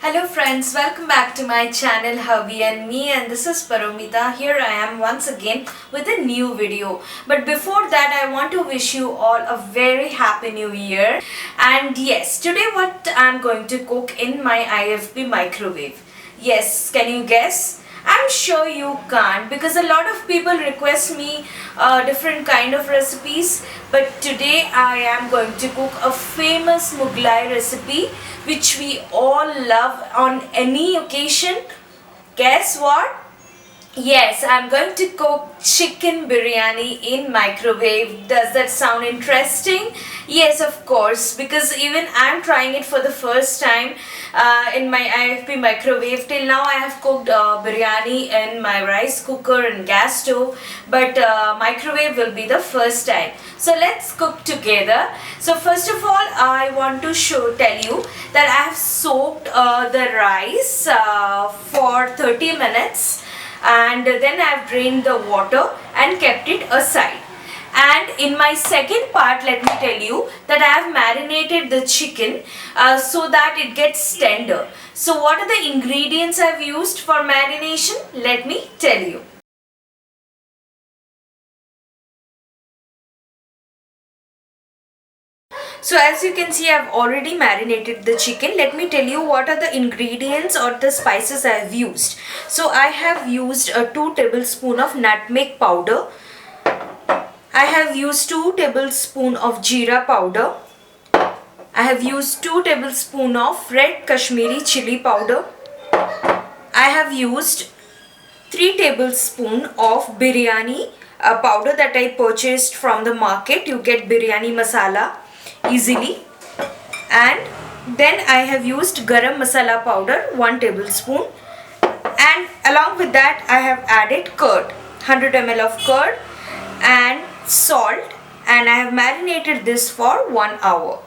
Hello friends, welcome back to my channel Hubby and Me, and this is Paromita. Here I am once again with a new video. But before that, I want to wish you all a very happy new year. And yes, today what I'm going to cook in my IFB microwave. Yes, can you guess? I'm sure you can't, because a lot of people request me different kind of recipes, but today I am going to cook a famous Mughlai recipe which we all love on any occasion. Guess what? Yes, I'm going to cook chicken biryani in microwave. Does that sound interesting? Yes, of course, because even I'm trying it for the first time in my IFP microwave. Till now I have cooked biryani in my rice cooker and gas stove, but microwave will be the first time. So let's cook together. So first of all, I want to tell you that I have soaked the rice for 30 minutes, and then I have drained the water and kept it aside. And in my second part, let me tell you that I have marinated the chicken so that it gets tender. So what are the ingredients I have used for marination? Let me tell you. So as you can see, I have already marinated the chicken. Let me tell you what are the ingredients or the spices I have used. So I have used a 2 tablespoons of nutmeg powder. I have used 2 tablespoons of jeera powder. I have used 2 tablespoons of red Kashmiri chili powder. I have used 3 tablespoons of biryani powder that I purchased from the market. You get biryani masala easily. And then I have used garam masala powder 1 tablespoon, and along with that I have added curd, 100 ml of curd, and salt, and I have marinated this for 1 hour.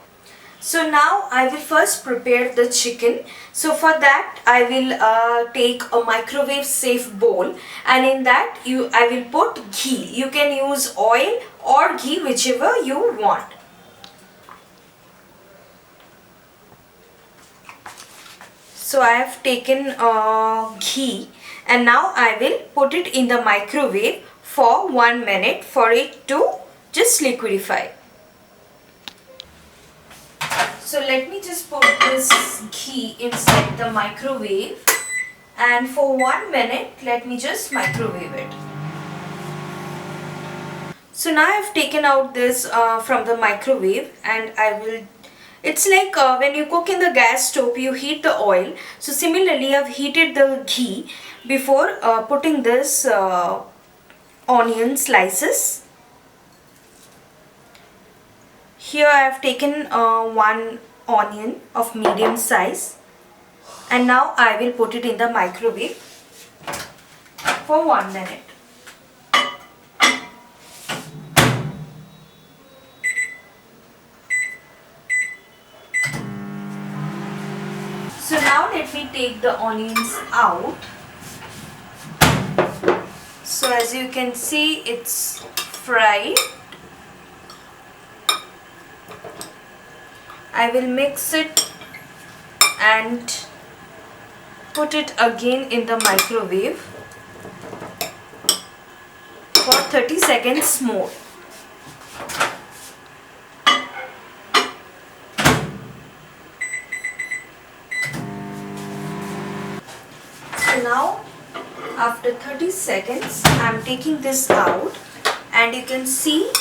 So now I will first prepare the chicken. So for that I will take a microwave safe bowl, and in that I will put ghee. You can use oil or ghee, whichever you want. So I have taken ghee, and now I will put it in the microwave for 1 minute for it to just liquidify. So let me just put this ghee inside the microwave, and for 1 minute let me just microwave it. So now I have taken out this from the microwave, and it's like when you cook in the gas stove, you heat the oil. So similarly, I've heated the ghee before putting this onion slices. Here I have taken 1 onion of medium size, and now I will put it in the microwave for 1 minute. So now let me take the onions out. So as you can see, it's fried. I will mix it and put it again in the microwave for 30 seconds more. So now after 30 seconds I am taking this out, and you can see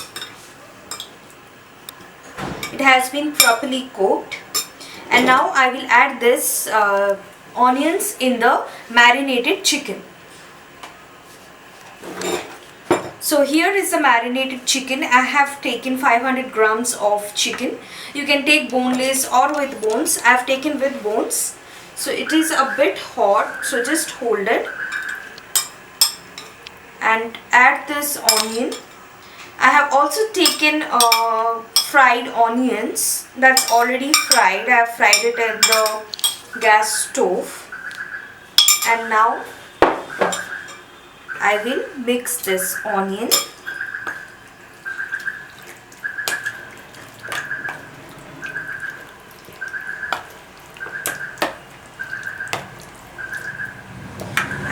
it has been properly cooked. And now I will add this onions in the marinated chicken. So here is the marinated chicken. I have taken 500 grams of chicken. You can take boneless or with bones. I have taken with bones. So it is a bit hot, so just hold it and add this onion. I have also taken fried onions that's already fried. I have fried it at the gas stove, and now I will mix this onion.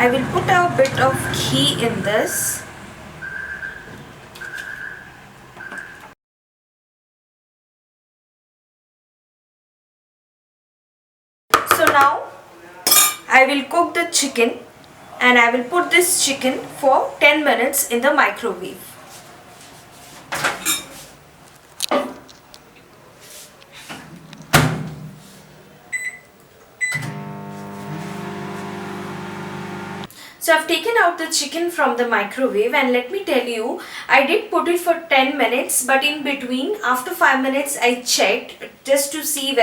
I will put a bit of ghee in this. So now I will cook the chicken, and I will put this chicken for 10 minutes in the microwave. So I've taken out the chicken from the microwave, and let me tell you, I did put it for 10 minutes, but in between, after 5 minutes, I checked just to see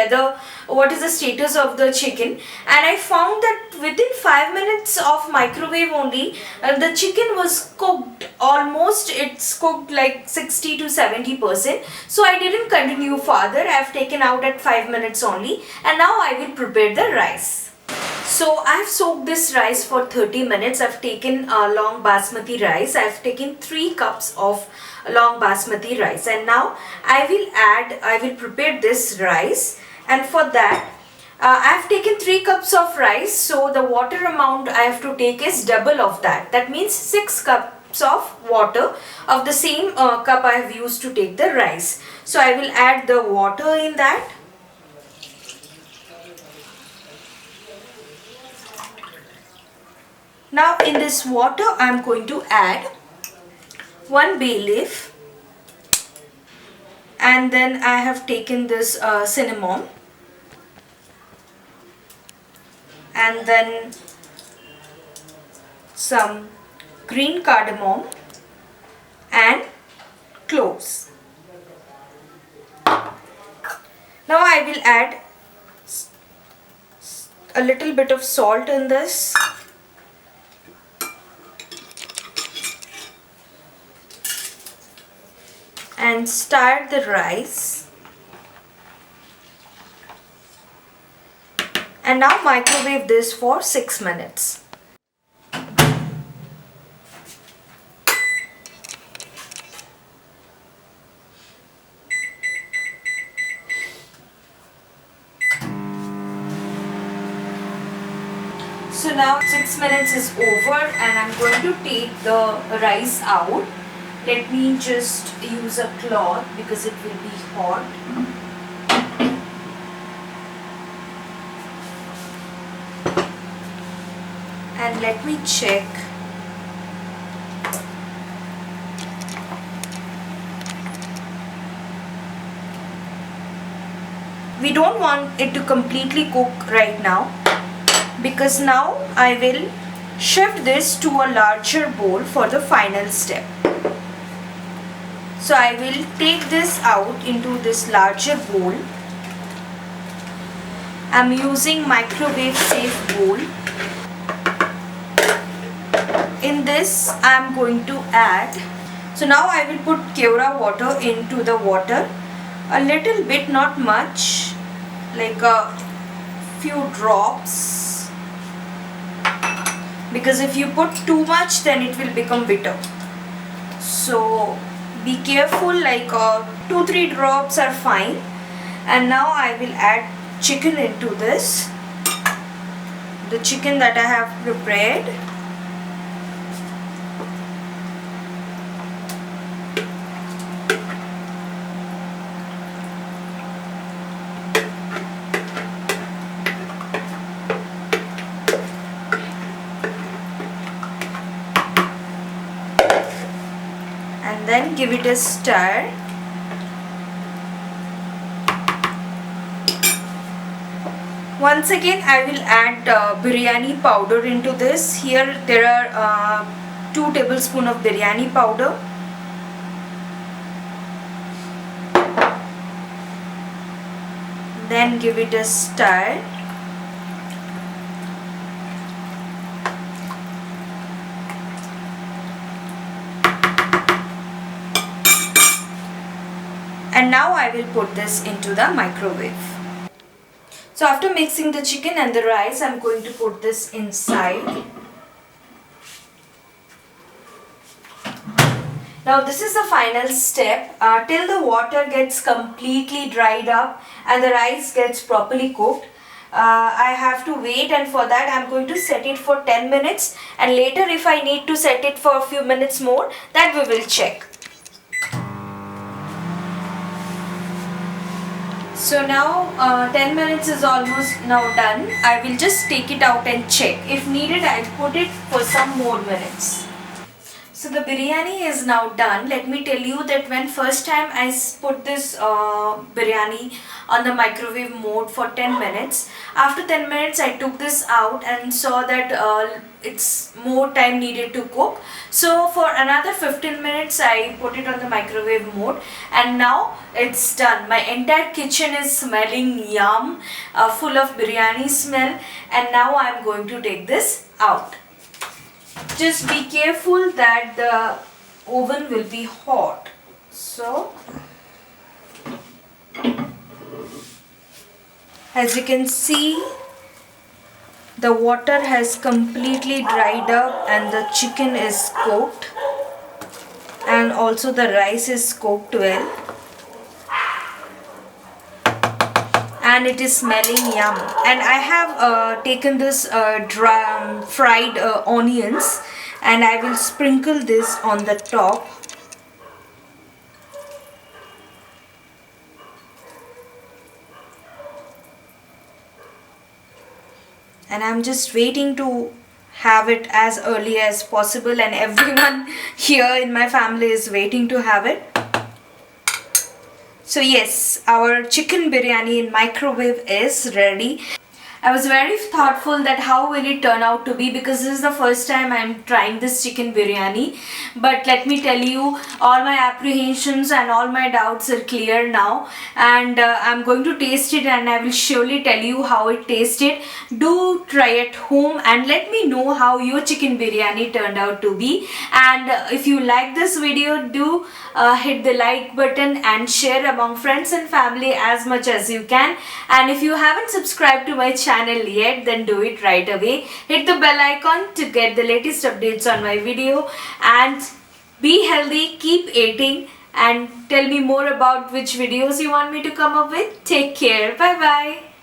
what is the status of the chicken, and I found that within 5 minutes of microwave only, the chicken was cooked almost. It's cooked like 60 to 70%. So I didn't continue further. I've taken out at 5 minutes only, and now I will prepare the rice. So I've soaked this rice for 30 minutes. I've taken long basmati rice. I've taken 3 cups of long basmati rice, and now I will prepare this rice, and for that I've taken 3 cups of rice, so the water amount I have to take is double of that. That means 6 cups of water of the same cup I have used to take the rice. So I will add the water in that. Now in this water I am going to add 1 bay leaf, and then I have taken this cinnamon, and then some green cardamom and cloves. Now I will add a little bit of salt in this. And stir the rice, and now microwave this for 6 minutes. So now 6 minutes is over, and I'm going to take the rice out. Let me just use a cloth because it will be hot. And let me check. We don't want it to completely cook right now, because now I will shift this to a larger bowl for the final step. So I will take this out into this larger bowl. I'm using microwave safe bowl. In this I'm going to add, so now I will put Kevra water into the water. A little bit, not much, like a few drops, because if you put too much then it will become bitter. So be careful, like 2-3 drops are fine. And now I will add chicken into this, the chicken that I have prepared. And then give it a stir. Once again I will add biryani powder into this. Here there are 2 tablespoons of biryani powder. Then give it a stir. And now I will put this into the microwave. So after mixing the chicken and the rice, I'm going to put this inside. Now this is the final step. Till the water gets completely dried up and the rice gets properly cooked, I have to wait, and for that I'm going to set it for 10 minutes, and later if I need to set it for a few minutes more, that we will check. So now 10 minutes is almost now done. I will just take it out and check. If needed, I'll put it for some more minutes. So the biryani is now done. Let me tell you that when first time I put this biryani on the microwave mode for 10 minutes. After 10 minutes I took this out and saw that it's more time needed to cook. So for another 15 minutes I put it on the microwave mode, and now it's done. My entire kitchen is smelling yum, full of biryani smell, and now I'm going to take this out. Just be careful that the oven will be hot. So as you can see, the water has completely dried up and the chicken is cooked, and also the rice is cooked well, and it is smelling yum. And I have taken this fried onions, and I will sprinkle this on the top. And I'm just waiting to have it as early as possible, and everyone here in my family is waiting to have it. So yes, our chicken biryani in microwave is ready. I was very thoughtful that how will it turn out to be, because this is the first time I'm trying this chicken biryani. But let me tell you, all my apprehensions and all my doubts are clear now, and I'm going to taste it, and I will surely tell you how it tasted. Do try at home and let me know how your chicken biryani turned out to be. And if you like this video, do hit the like button and share among friends and family as much as you can. And if you haven't subscribed to my channel yet, then do it right away. Hit the bell icon to get the latest updates on my video, and be healthy, keep eating, and tell me more about which videos you want me to come up with. Take care. Bye bye.